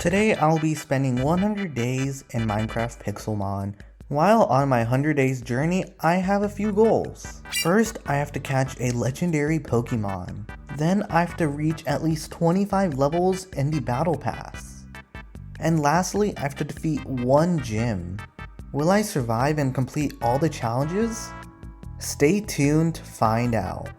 Today I'll be spending 100 days in Minecraft Pixelmon. While on my 100 days journey, I have a few goals. First, I have to catch a legendary Pokemon. Then I have to reach at least 25 levels in the Battle Pass. And lastly, I have to defeat one gym. Will I survive and complete all the challenges? Stay tuned to find out.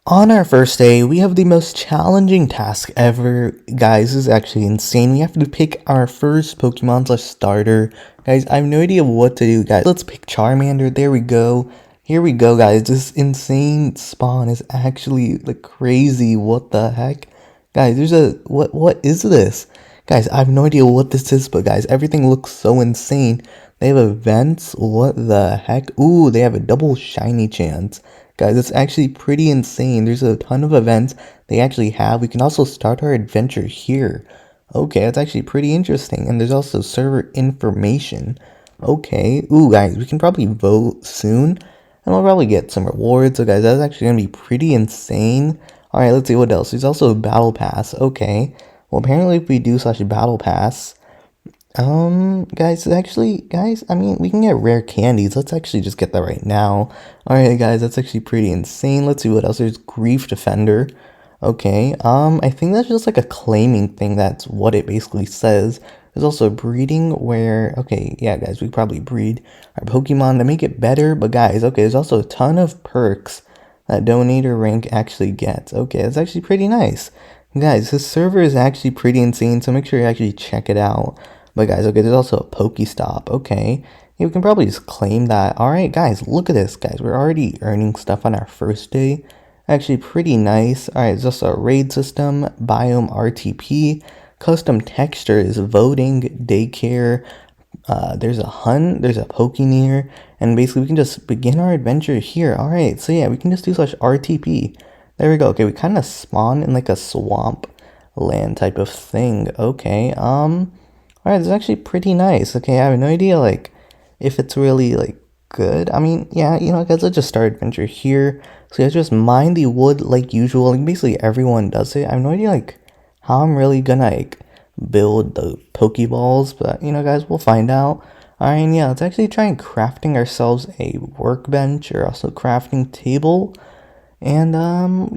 On our first day, we have the most challenging task ever. Guys, this is actually insane. We have to pick our first Pokemon/starter. Guys, I have no idea what to do, guys. Let's pick Charmander. There we go. Here we go, guys. This insane spawn is actually like crazy. What the heck? Guys, there's a... What is this? Guys, I have no idea what this is, but guys, everything looks so insane. They have events. What the heck? Ooh, they have a double shiny chance. Guys, it's actually pretty insane. There's a ton of events they actually have. We can also start our adventure here. Okay, that's actually pretty interesting. And there's also server information. Okay. Ooh, guys, we can probably vote soon. And we'll probably get some rewards. So, guys, that's actually going to be pretty insane. Alright, let's see what else. There's also a battle pass. Okay. Well, apparently if we do such a battle pass... guys, I mean, we can get rare candies. Let's actually just get that right now. Alright, guys, that's actually pretty insane. Let's see what else. There's Grief Defender. Okay, I think that's just like a claiming thing. That's what it basically says. There's also breeding where, okay, yeah, guys, we probably breed our Pokemon to make it better. But guys, okay, there's also a ton of perks that donator rank actually gets. Okay, that's actually pretty nice. Guys, this server is actually pretty insane, so make sure you actually check it out. But guys, okay, there's also a Pokestop. Okay, yeah, we can probably just claim that. Alright, guys, look at this, guys. We're already earning stuff on our first day. Actually, pretty nice. Alright, there's also a raid system, biome RTP, custom textures, voting, daycare. There's a hunt, there's a Pokeneer, and basically we can just begin our adventure here. Alright, so yeah, we can just do such RTP. There we go. Okay, we kind of spawn in like a swamp land type of thing. Okay, alright, it's actually pretty nice. Okay, I have no idea, like, if it's really, like, good. I mean, yeah, you know, guys, let's just start adventure here. So, guys, just mine the wood like usual. Like, basically, everyone does it. I have no idea, like, how I'm really gonna, like, build the Pokeballs. But, you know, guys, we'll find out. Alright, and yeah, let's actually try and crafting ourselves a workbench or also crafting table. And,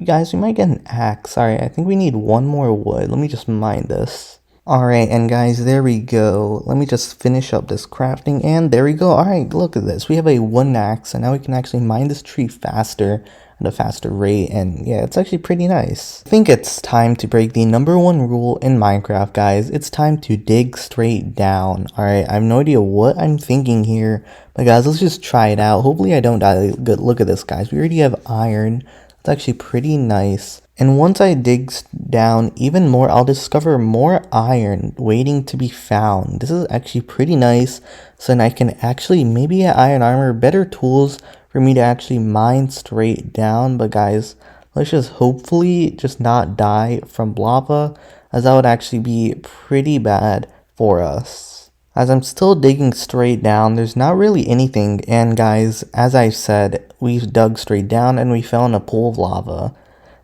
guys, we might get an axe. Alright, I think we need one more wood. Let me just mine this. Alright, and guys, there we go. Let me just finish up this crafting, and there we go. Alright, look at this. We have a wooden axe, and now we can actually mine this tree faster at a faster rate, and yeah, it's actually pretty nice. I think it's time to break the #1 rule in Minecraft, guys. It's time to dig straight down. Alright, I have no idea what I'm thinking here, but guys, let's just try it out. Hopefully I don't die. Good, look at this, guys. We already have iron. It's actually pretty nice. And once I dig down even more, I'll discover more iron waiting to be found. This is actually pretty nice. So then I can actually maybe get iron armor, better tools for me to actually mine straight down. But guys, let's just hopefully just not die from lava, as that would actually be pretty bad for us. As I'm still digging straight down, there's not really anything. And guys, as I said, we've dug straight down and we fell in a pool of lava.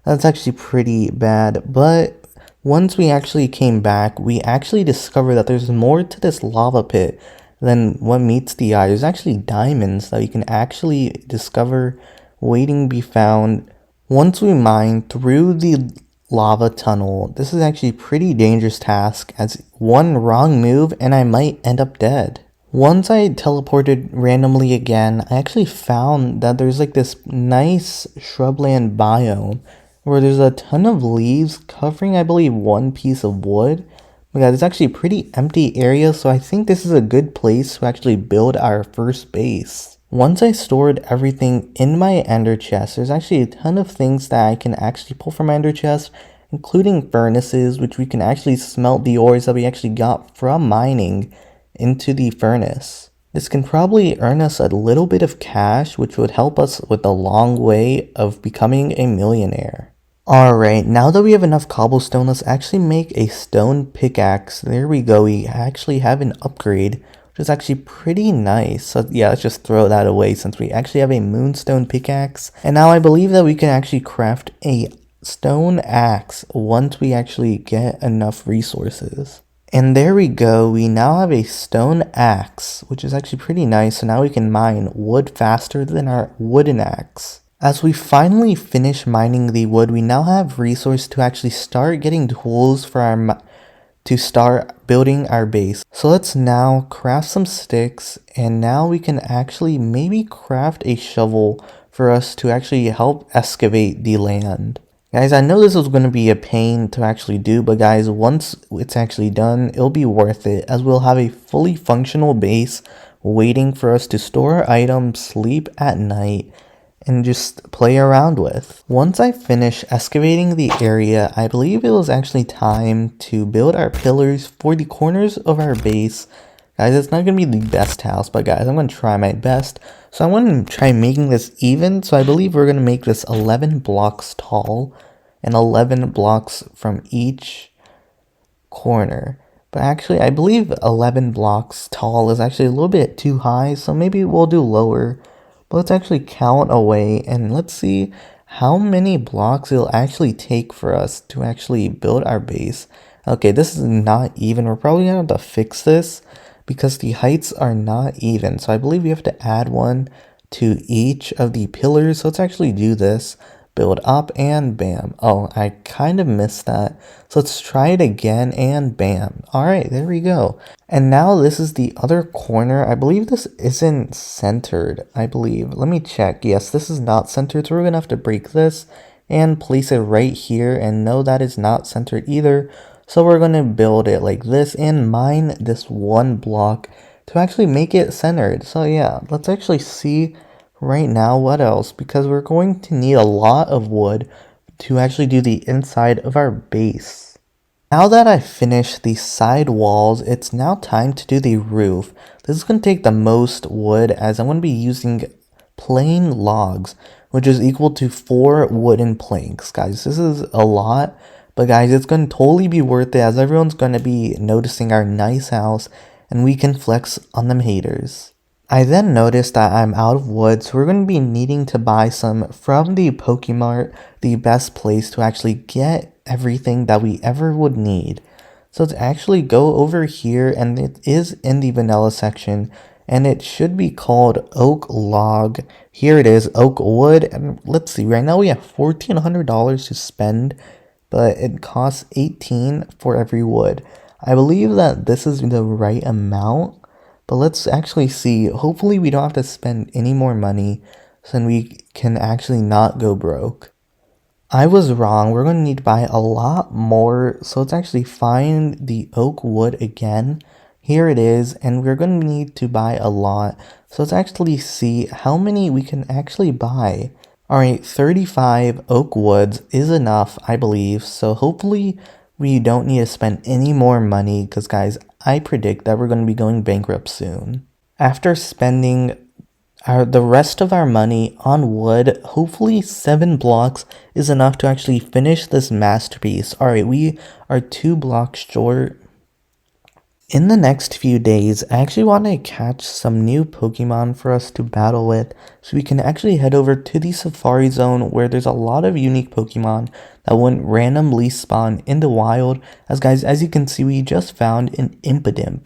That's actually pretty bad, but once we actually came back, we actually discovered that there's more to this lava pit than what meets the eye. There's actually diamonds that you can actually discover waiting to be found. Once we mine through the lava tunnel, this is actually a pretty dangerous task, as one wrong move and I might end up dead. Once I teleported randomly again, I actually found that there's like this nice shrubland biome where there's a ton of leaves covering, I believe, one piece of wood. But guys, it's actually a pretty empty area, so I think this is a good place to actually build our first base. Once I stored everything in my ender chest, there's actually a ton of things that I can actually pull from my ender chest, including furnaces, which we can actually smelt the ores that we actually got from mining into the furnace. This can probably earn us a little bit of cash, which would help us with the long way of becoming a millionaire. Alright, now that we have enough cobblestone, let's actually make a stone pickaxe. There we go, we actually have an upgrade, which is actually pretty nice. So yeah, let's just throw that away since we actually have a moonstone pickaxe. And now I believe that we can actually craft a stone axe once we actually get enough resources. And there we go, we now have a stone axe, which is actually pretty nice, so now we can mine wood faster than our wooden axe. As we finally finish mining the wood, we now have resource to actually start getting tools for to start building our base. So let's now craft some sticks, and now we can actually maybe craft a shovel for us to actually help excavate the land. Guys, I know this is going to be a pain to actually do, but guys, once it's actually done, it'll be worth it, as we'll have a fully functional base waiting for us to store our items, sleep at night, and just play around with. Once I finish excavating the area, I believe it was actually time to build our pillars for the corners of our base. Guys, it's not going to be the best house, but guys, I'm going to try my best. So I want to try making this even, so I believe we're going to make this 11 blocks tall and 11 blocks from each corner. But actually, I believe 11 blocks tall is actually a little bit too high, so maybe we'll do lower. But let's actually count away and let's see how many blocks it'll actually take for us to actually build our base. Okay, this is not even. We're probably gonna have to fix this because the heights are not even. So I believe we have to add one to each of the pillars. So let's actually do this. Build up and bam. Oh, I kind of missed that. So let's try it again and bam. All right, there we go. And now this is the other corner. I believe this isn't centered, I believe. Let me check. Yes, this is not centered. So we're gonna have to break this and place it right here. And no, that is not centered either. So we're gonna build it like this and mine this one block to actually make it centered. So yeah, let's actually see right now what else, because we're going to need a lot of wood to actually do the inside of our base. Now that I've finished the side walls, it's now time to do the roof. This is going to take the most wood, as I'm going to be using plain logs, which is equal to 4 wooden planks. Guys, this is a lot, but guys, it's going to totally be worth it, as everyone's going to be noticing our nice house and we can flex on them haters. I then noticed that I'm out of wood, so we're going to be needing to buy some from the Pokemon, the best place to actually get everything that we ever would need. So let's actually go over here, and it is in the vanilla section, and it should be called Oak Log. Here it is, Oak Wood, and let's see, right now we have $1,400 to spend, but it costs 18 for every wood. I believe that this is the right amount. But let's actually see. Hopefully we don't have to spend any more money, so then we can actually not go broke. I was wrong. We're going to need to buy a lot more. So let's actually find the oak wood again. Here it is. And we're going to need to buy a lot. So let's actually see how many we can actually buy. Alright, 35 oak woods is enough, I believe. So hopefully we don't need to spend any more money, because guys, I predict that we're going to be going bankrupt soon. After spending the rest of our money on wood, hopefully 7 blocks is enough to actually finish this masterpiece. Alright, we are 2 blocks short. In the next few days, I actually want to catch some new Pokemon for us to battle with, so we can actually head over to the Safari Zone, where there's a lot of unique Pokemon that wouldn't randomly spawn in the wild. As guys, as you can see, we just found an Impidimp.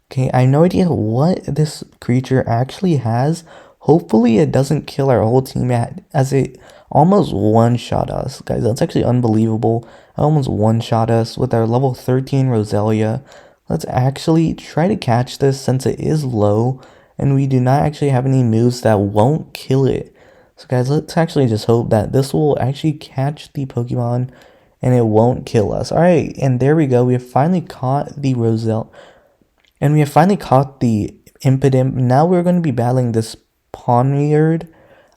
Okay, I have no idea what this creature actually has. Hopefully it doesn't kill our whole team, as it almost one-shot us. Guys, that's actually unbelievable. It almost one-shot us with our level 13 Roselia. Let's actually try to catch this, since it is low and we do not actually have any moves that won't kill it. So guys, let's actually just hope that this will actually catch the Pokemon and it won't kill us. Alright, and there we go. We have finally caught the Roselle. And we have finally caught the Impidimp. Now we're going to be battling this Poniard.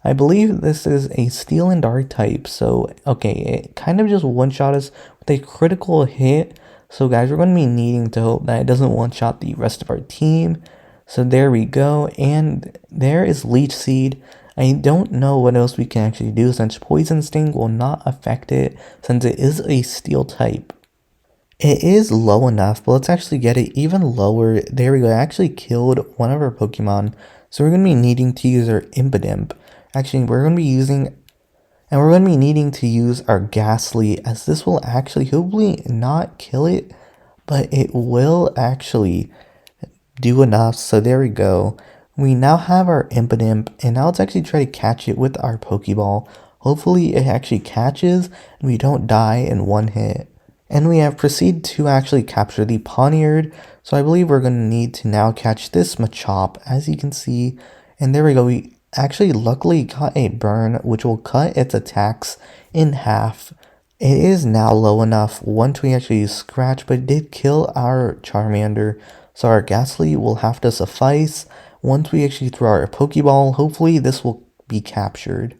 I believe this is a Steel and Dark type. So, okay, it kind of just one-shot us with a critical hit. So guys, we're going to be needing to hope that it doesn't one-shot the rest of our team. So there we go. And there is Leech Seed. I don't know what else we can actually do, since Poison Sting will not affect it, since it is a Steel type. It is low enough, but let's actually get it even lower. There we go. I actually killed one of our Pokemon. So we're going to be needing to use our Impidimp. Actually, we're going to be needing to use our Ghastly, as this will actually hopefully not kill it, but it will actually do enough. So there we go. We now have our Impidimp, and now let's actually try to catch it with our Pokeball. Hopefully it actually catches and we don't die in one hit. And we have proceeded to actually capture the Poniard. So I believe we're going to need to now catch this Machop, as you can see. And there we go. We actually luckily got a burn, which will cut its attacks in half. It is now low enough once we actually use Scratch, but it did kill our Charmander. So our Ghastly will have to suffice. Once we actually throw our Pokeball, hopefully this will be captured.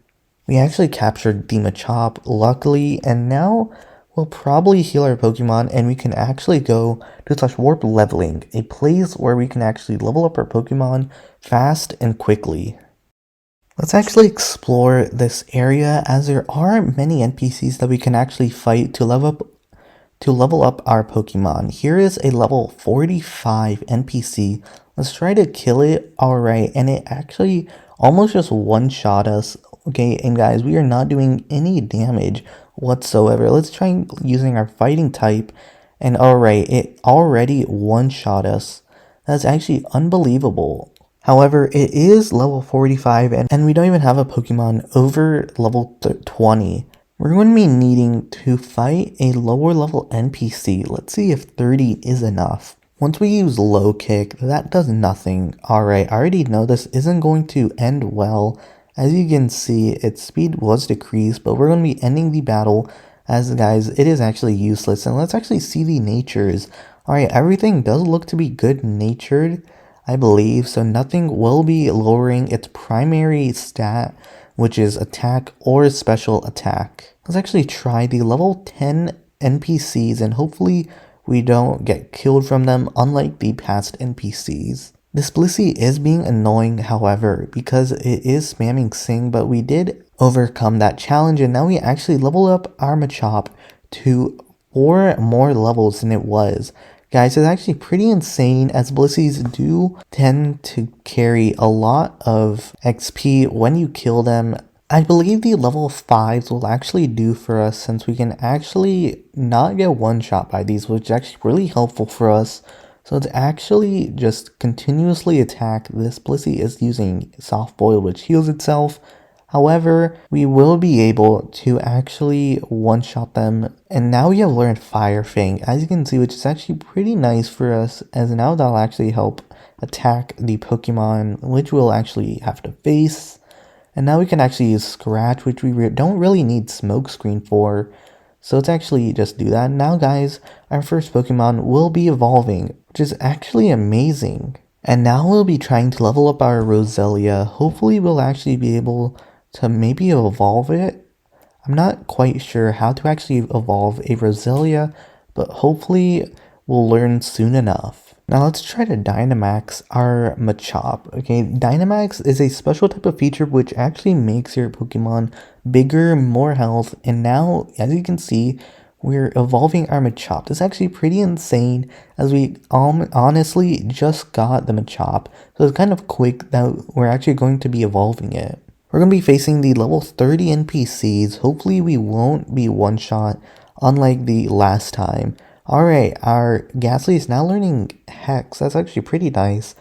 We actually captured the Machop, luckily, and now we'll probably heal our Pokemon and we can actually go to /warp leveling, a place where we can actually level up our Pokemon fast and quickly. Let's actually explore this area, as there are many NPCs that we can actually fight to level up our Pokemon. Here is a level 45 NPC. Let's try to kill it. Alright, and it actually almost just one-shot us. Okay, and guys, we are not doing any damage whatsoever. Let's try using our fighting type. And alright, it already one-shot us. That's actually unbelievable. However, it is level 45 and we don't even have a Pokemon over level 20. We're going to be needing to fight a lower level NPC. Let's see if 30 is enough. Once we use low kick, that does nothing. Alright, I already know this isn't going to end well. As you can see, its speed was decreased, but we're going to be ending the battle, as guys, it is actually useless. And let's actually see the natures. Alright, everything does look to be good natured, I believe, so nothing will be lowering its primary stat, which is attack or special attack. Let's actually try the level 10 NPCs and hopefully we don't get killed from them, unlike the past NPCs. This Blissey is being annoying, however, because it is spamming Sing, but we did overcome that challenge and now we actually level up our Machop to 4 more levels than it was. Guys, it's actually pretty insane, as Blisseys do tend to carry a lot of XP when you kill them. I believe the level 5s will actually do for us, since we can actually not get one shot by these, which is actually really helpful for us. So let's actually just continuously attack. This Blissey is using Soft Boil, which heals itself. However, we will be able to actually one-shot them. And now we have learned Fire Fang, as you can see, which is actually pretty nice for us, as now that'll actually help attack the Pokemon, which we'll actually have to face. And now we can actually use Scratch, which we don't really need Smokescreen for. So let's actually just do that. Now guys, our first Pokemon will be evolving, which is actually amazing. And now we'll be trying to level up our Roselia. Hopefully we'll actually be able to maybe evolve it. I'm not quite sure how to actually evolve a Roselia, but hopefully we'll learn soon enough. Now let's try to Dynamax our Machop. Okay, Dynamax is a special type of feature which actually makes your Pokemon bigger, more health, and now, as you can see, we're evolving our Machop. This is actually pretty insane, as we honestly just got the Machop, so it's kind of quick that we're actually going to be evolving it. We're going to be facing the level 30 NPCs. Hopefully we won't be one-shot, unlike the last time. Alright, our Ghastly is now learning Hex. That's actually pretty nice.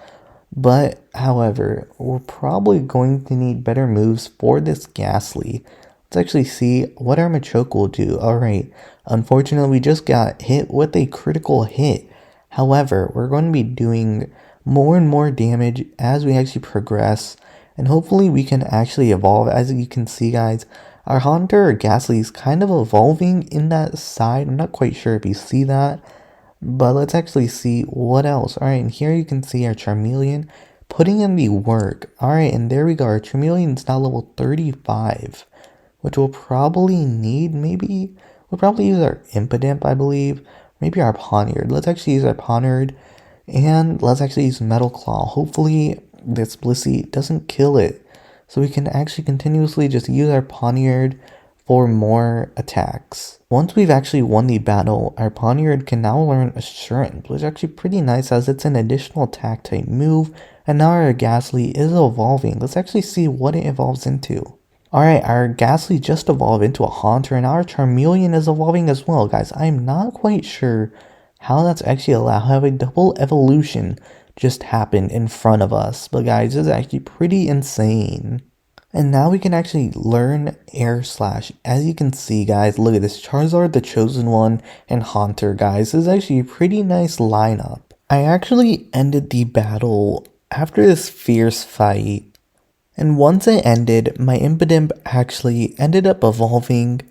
But, however, we're probably going to need better moves for this Ghastly. Let's actually see what our Machoke will do. Alright, unfortunately we just got hit with a critical hit. However, we're going to be doing more and more damage as we actually progress. And hopefully we can actually evolve. As you can see, guys, our Haunter or Ghastly is kind of evolving in that side. I'm not quite sure if you see that, but let's actually see what else. Alright, and here you can see our Charmeleon putting in the work. Alright, and there we go. Our Charmeleon is now level 35, which we'll probably need. We'll probably use our Impidimp, I believe. Maybe our Poniard. Let's actually use our Poniard, and let's actually use Metal Claw. Hopefully this Blissey doesn't kill it, so we can actually continuously just use our Poniard for more attacks. Once we've actually won the battle, our Poniard can now learn Assurance, which is actually pretty nice, as it's an additional attack type move. And now our Ghastly is evolving. Let's actually see what it evolves into. Alright, our Ghastly just evolved into a Haunter, and our Charmeleon is evolving as well, guys. I'm not quite sure how that's actually allowed, how a double evolution just happened in front of us. But guys, this is actually pretty insane. And now we can actually learn Air Slash. As you can see, guys, look at this. Charizard, the Chosen One, and Haunter, guys. This is actually a pretty nice lineup. I actually ended the battle after this fierce fight. And once it ended, my Impidimp actually ended up evolving.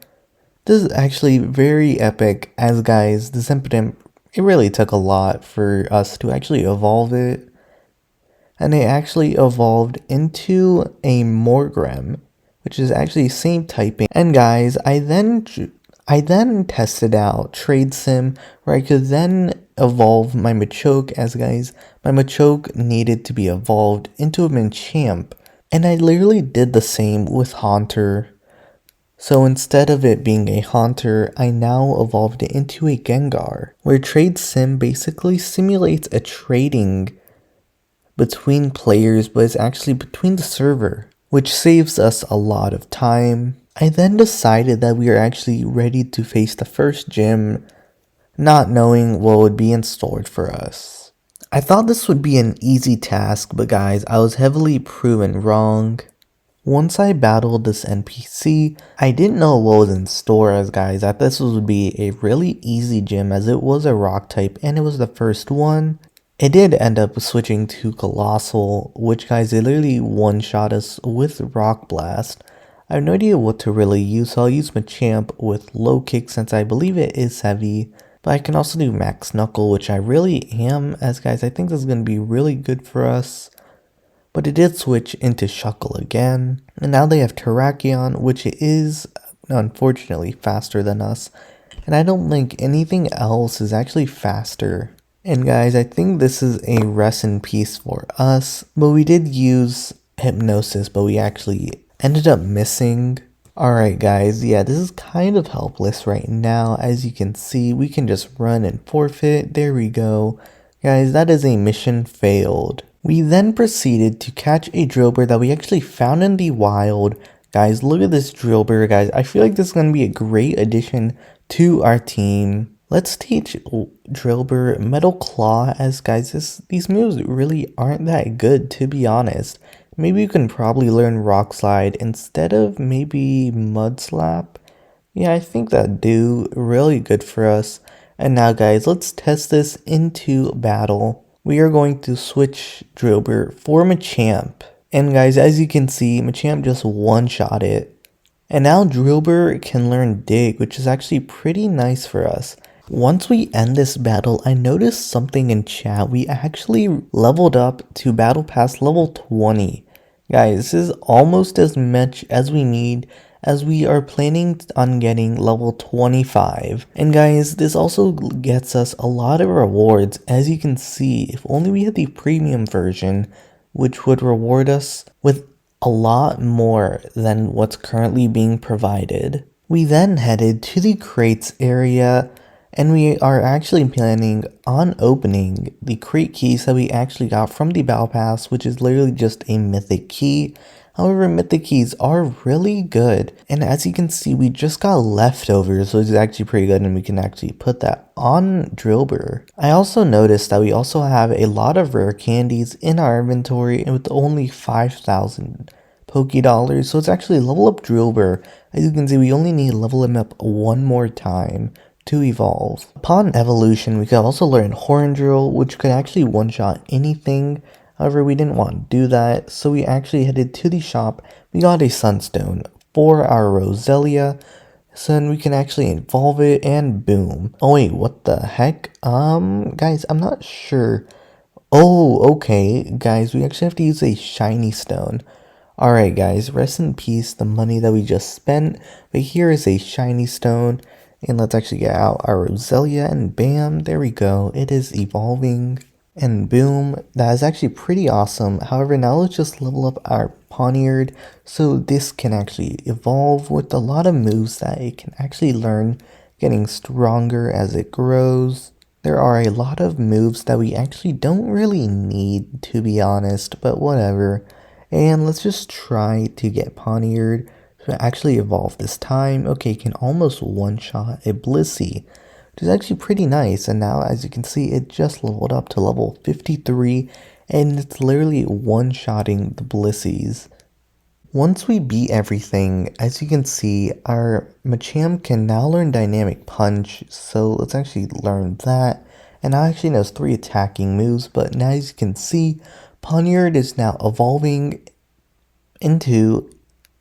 This is actually very epic, as guys, this Impidimp, it really took a lot for us to actually evolve it. And it actually evolved into a Morgrem, which is actually same typing. And guys, I then tested out Trade Sim, where I could then evolve my Machoke, as guys, my Machoke needed to be evolved into a Machamp. And I literally did the same with Haunter. So instead of it being a Haunter, I now evolved it into a Gengar, where Trade Sim basically simulates a trading between players, but it's actually between the server, which saves us a lot of time. I then decided that we are actually ready to face the first gym, not knowing what would be in store for us. I thought this would be an easy task, but guys, I was heavily proven wrong. Once I battled this NPC, I didn't know what was in store, as guys, I thought this would be a really easy gym as it was a rock type and it was the first one. It did end up switching to Colossal, which guys, they literally one-shot us with Rock Blast. I have no idea what to really use, so I'll use Machamp with Low Kick since I believe it is heavy. But I can also do Max Knuckle, which I really am, as guys, I think this is going to be really good for us. But it did switch into Shuckle again. And now they have Terrakion, which is unfortunately faster than us. And I don't think anything else is actually faster. And guys, I think this is a rest in peace for us, but we did use Hypnosis, but we actually ended up missing. Alright guys, yeah, this is kind of helpless right now. As you can see, we can just run and forfeit. There we go. Guys, that is a mission failed. We then proceeded to catch a Drillbur that we actually found in the wild. Guys, look at this Drillbur, guys. I feel like this is going to be a great addition to our team. Let's teach Drillbur Metal Claw, as guys, these moves really aren't that good, to be honest. Maybe you can probably learn Rock Slide instead of maybe Mud Slap. Yeah, I think that'd do really good for us. And now guys, let's test this into battle. We are going to switch Drillbur for Machamp. And guys, as you can see, Machamp just one-shot it. And now Drillbur can learn Dig, which is actually pretty nice for us. Once we end this battle, I noticed something in chat. We actually leveled up to Battle Pass level 20. Guys, this is almost as much as we need, as we are planning on getting level 25. And guys, this also gets us a lot of rewards. As you can see, if only we had the premium version, which would reward us with a lot more than what's currently being provided. We then headed to the crates area, and we are actually planning on opening the crate keys that we actually got from the Battle Pass, which is literally just a mythic key. However, mythic keys are really good. And as you can see, we just got leftovers, so it's actually pretty good, and we can actually put that on Drillbur. I also noticed that we also have a lot of rare candies in our inventory with only 5,000 Poké Dollars, so it's actually level up Drillbur. As you can see, we only need to level him up one more time to evolve. Upon evolution, we could also learn Horn Drill, which could actually one-shot anything. However, we didn't want to do that, so we actually headed to the shop. We got a Sunstone for our Roselia, so then we can actually evolve it, and boom. Oh wait, what the heck? Guys, I'm not sure. Oh, okay, guys, we actually have to use a shiny stone. Alright guys, rest in peace, the money that we just spent, but here is a shiny stone. And let's actually get out our Roselia, and bam, there we go. It is evolving, and boom, that is actually pretty awesome. However, now let's just level up our Pawniard, so this can actually evolve with a lot of moves that it can actually learn, getting stronger as it grows. There are a lot of moves that we actually don't really need, to be honest, but whatever. And let's just try to get Pawniard to actually evolve this time. Okay, can almost one-shot a Blissey. which is actually pretty nice. And now, as you can see, it just leveled up to level 53, and it's literally one-shotting the Blissies. Once we beat everything, as you can see, our Machamp can now learn Dynamic Punch, so let's actually learn that. And now actually knows 3 attacking moves, but now as you can see, Poniard is now evolving into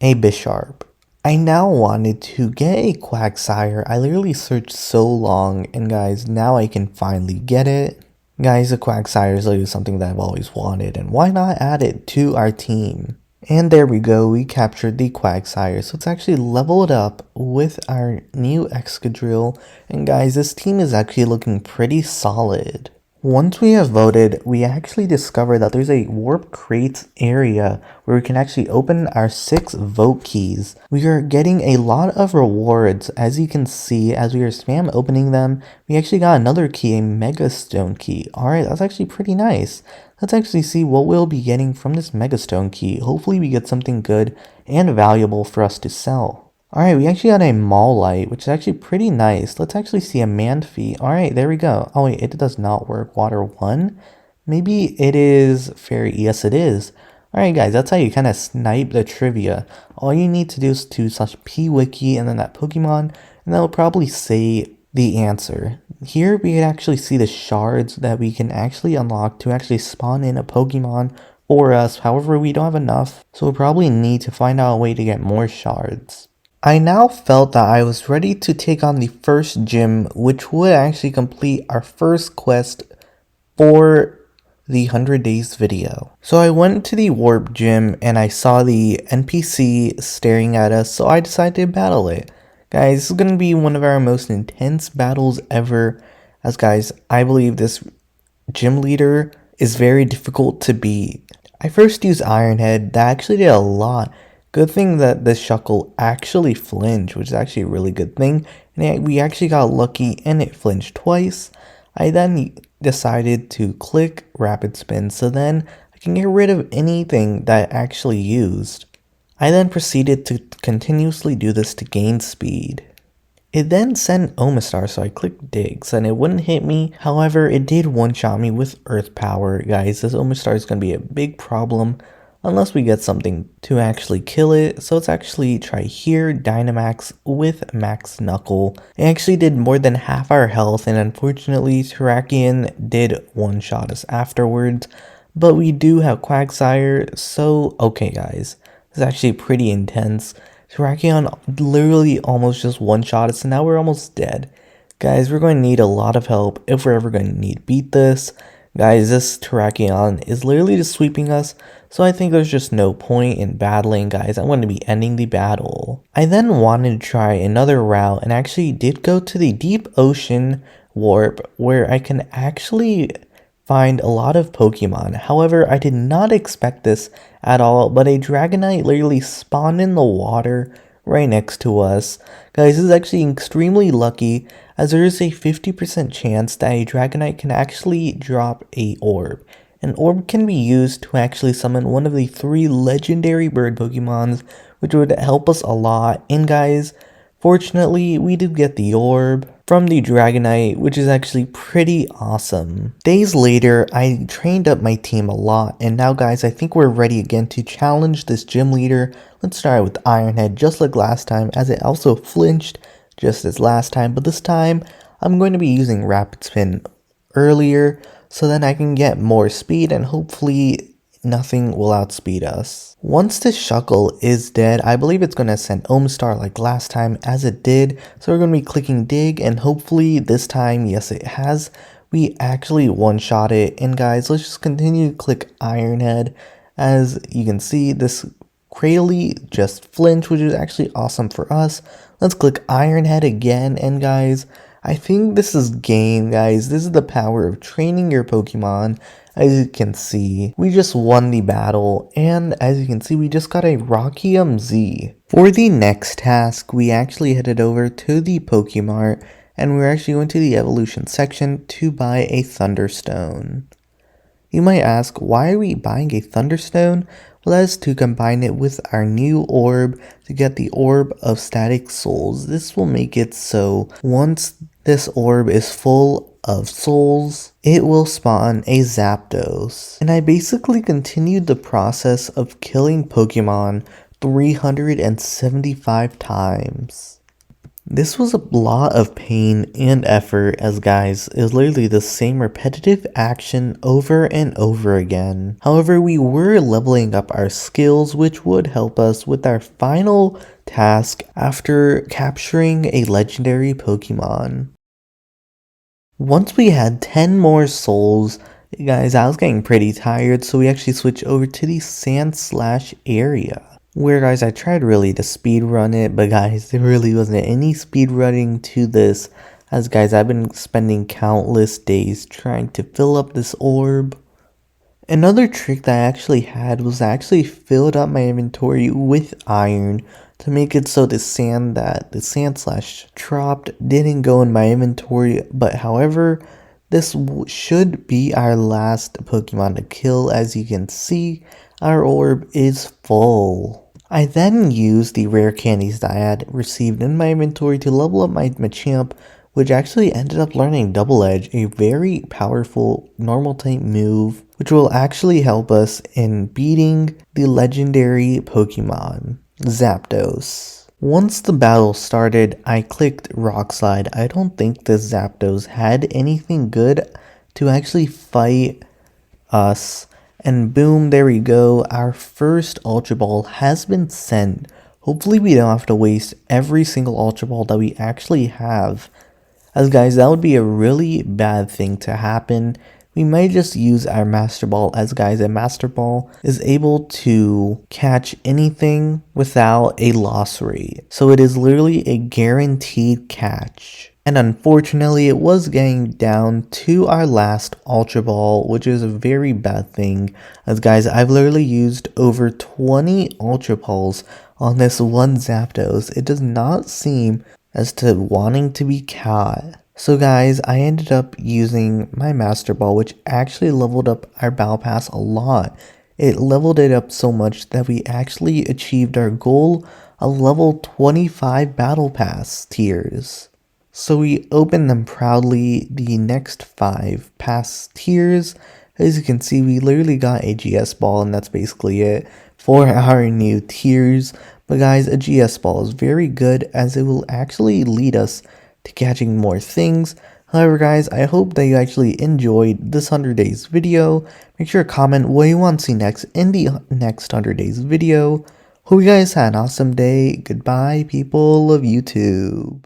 a Bisharp. I now wanted to get a Quagsire. I literally searched so long, and guys, now I can finally get it. Guys, a Quagsire is literally something that I've always wanted, and why not add it to our team? And there we go, we captured the Quagsire, so it's actually leveled up with our new Excadrill, and guys, this team is actually looking pretty solid. Once we have voted, we actually discovered that there's a warp crates area where we can actually open our 6 vote keys. We are getting a lot of rewards. As you can see, as we are spam opening them, we actually got another key, a Mega Stone key. Alright, that's actually pretty nice. Let's actually see what we'll be getting from this Mega Stone key. Hopefully we get something good and valuable for us to sell. Alright, we actually got a Mawlite, which is actually pretty nice. Let's actually see a Manphy. Alright, there we go. Oh wait, it does not work. Water 1? Maybe it is Fairy. Yes, it is. Alright guys, that's how you kind of snipe the trivia. All you need to do is to search PWiki and then that Pokemon, and that will probably say the answer. Here we can actually see the shards that we can actually unlock to actually spawn in a Pokemon for us. However, we don't have enough, so we'll probably need to find out a way to get more shards. I now felt that I was ready to take on the first gym, which would actually complete our first quest for the 100 days video. So I went to the warp gym and I saw the NPC staring at us, so I decided to battle it. Guys, this is going to be one of our most intense battles ever, as guys, I believe this gym leader is very difficult to beat. I first used Iron Head, that actually did a lot. Good thing that this Shuckle actually flinched, which is actually a really good thing. And we actually got lucky and it flinched twice. I then decided to click Rapid Spin so then I can get rid of anything that I actually used. I then proceeded to continuously do this to gain speed. It then sent Omastar, so I clicked Digs and it wouldn't hit me. However, it did one-shot me with Earth Power. Guys, this Omastar is going to be a big problem unless we get something to actually kill it. So let's actually try here, Dynamax with Max Knuckle. It actually did more than half our health, and unfortunately Terrakion did one-shot us afterwards. But we do have Quagsire, so okay guys, this is actually pretty intense. Terrakion literally almost just one-shot us, and now we're almost dead. Guys, we're going to need a lot of help if we're ever going to need to beat this. Guys, this Terrakion is literally just sweeping us, so I think there's just no point in battling, guys. I'm going to be ending the battle. I then wanted to try another route and actually did go to the Deep Ocean Warp, where I can actually find a lot of Pokemon. However, I did not expect this at all, but a Dragonite literally spawned in the water right next to us. Guys, this is actually extremely lucky, as there is a 50% chance that a Dragonite can actually drop a orb. An orb can be used to actually summon one of the 3 legendary bird Pokemons, which would help us a lot. And guys, fortunately, we did get the orb from the Dragonite, which is actually pretty awesome. Days later, I trained up my team a lot, and now guys, I think we're ready again to challenge this gym leader. Let's start with Iron Head, just like last time, as it also flinched just as last time, but this time, I'm going to be using Rapid Spin earlier, so then I can get more speed and hopefully nothing will outspeed us. Once this Shuckle is dead, I believe it's going to send Omastar like last time, as it did. So we're going to be clicking Dig, and hopefully this time, yes it has, we actually one-shot it. And guys, let's just continue to click Iron Head. As you can see, this Cradily just flinched, which is actually awesome for us. Let's click Iron Head again, and guys, I think this is game, guys. This is the power of training your Pokemon. As you can see, we just won the battle, and as you can see, we just got a Rockium Z. For the next task, we actually headed over to the Pokemart, and we're actually going to the evolution section to buy a Thunderstone. You might ask, why are we buying a Thunderstone? Well, that is to combine it with our new orb to get the Orb of Static Souls. This will make it so once this orb is full of souls, it will spawn a Zapdos. And I basically continued the process of killing Pokemon 375 times. This was a lot of pain and effort, as guys, it was literally the same repetitive action over and over again. However, we were leveling up our skills, which would help us with our final task after capturing a legendary Pokemon. Once we had 10 more souls, guys, I was getting pretty tired, so we actually switched over to the Sand Slash area. Where, guys, I tried really to speed run it, but guys, there really wasn't any speed running to this, as guys, I've been spending countless days trying to fill up this orb. Another trick that I actually had was I actually filled up my inventory with iron to make it so the sand slash dropped didn't go in my inventory, but however, this should be our last Pokemon to kill. As you can see, our orb is full. I then used the rare candies that I had received in my inventory to level up my Machamp, which actually ended up learning Double Edge, a very powerful normal type move, which will actually help us in beating the legendary Pokemon, Zapdos. Once the battle started, I clicked Rock Slide. I don't think this Zapdos had anything good to actually fight us. And boom, there we go, our first Ultra Ball has been sent. Hopefully we don't have to waste every single Ultra Ball that we actually have. As guys, that would be a really bad thing to happen. We might just use our Master Ball, as guys, a Master Ball is able to catch anything without a loss rate. So it is literally a guaranteed catch. And unfortunately, it was getting down to our last Ultra Ball, which is a very bad thing. As guys, I've literally used over 20 Ultra Balls on this one Zapdos. It does not seem as to wanting to be caught. So guys, I ended up using my Master Ball, which actually leveled up our Battle Pass a lot. It leveled it up so much that we actually achieved our goal of level 25 Battle Pass tiers. So we opened them proudly, the next 5 pass tiers. As you can see, we literally got a GS ball, and that's basically it for our new tiers. But guys, a GS ball is very good, as it will actually lead us to catching more things. However guys, I hope that you actually enjoyed this 100 days video. Make sure to comment what you want to see next in the next 100 days video. Hope you guys had an awesome day. Goodbye, people of YouTube.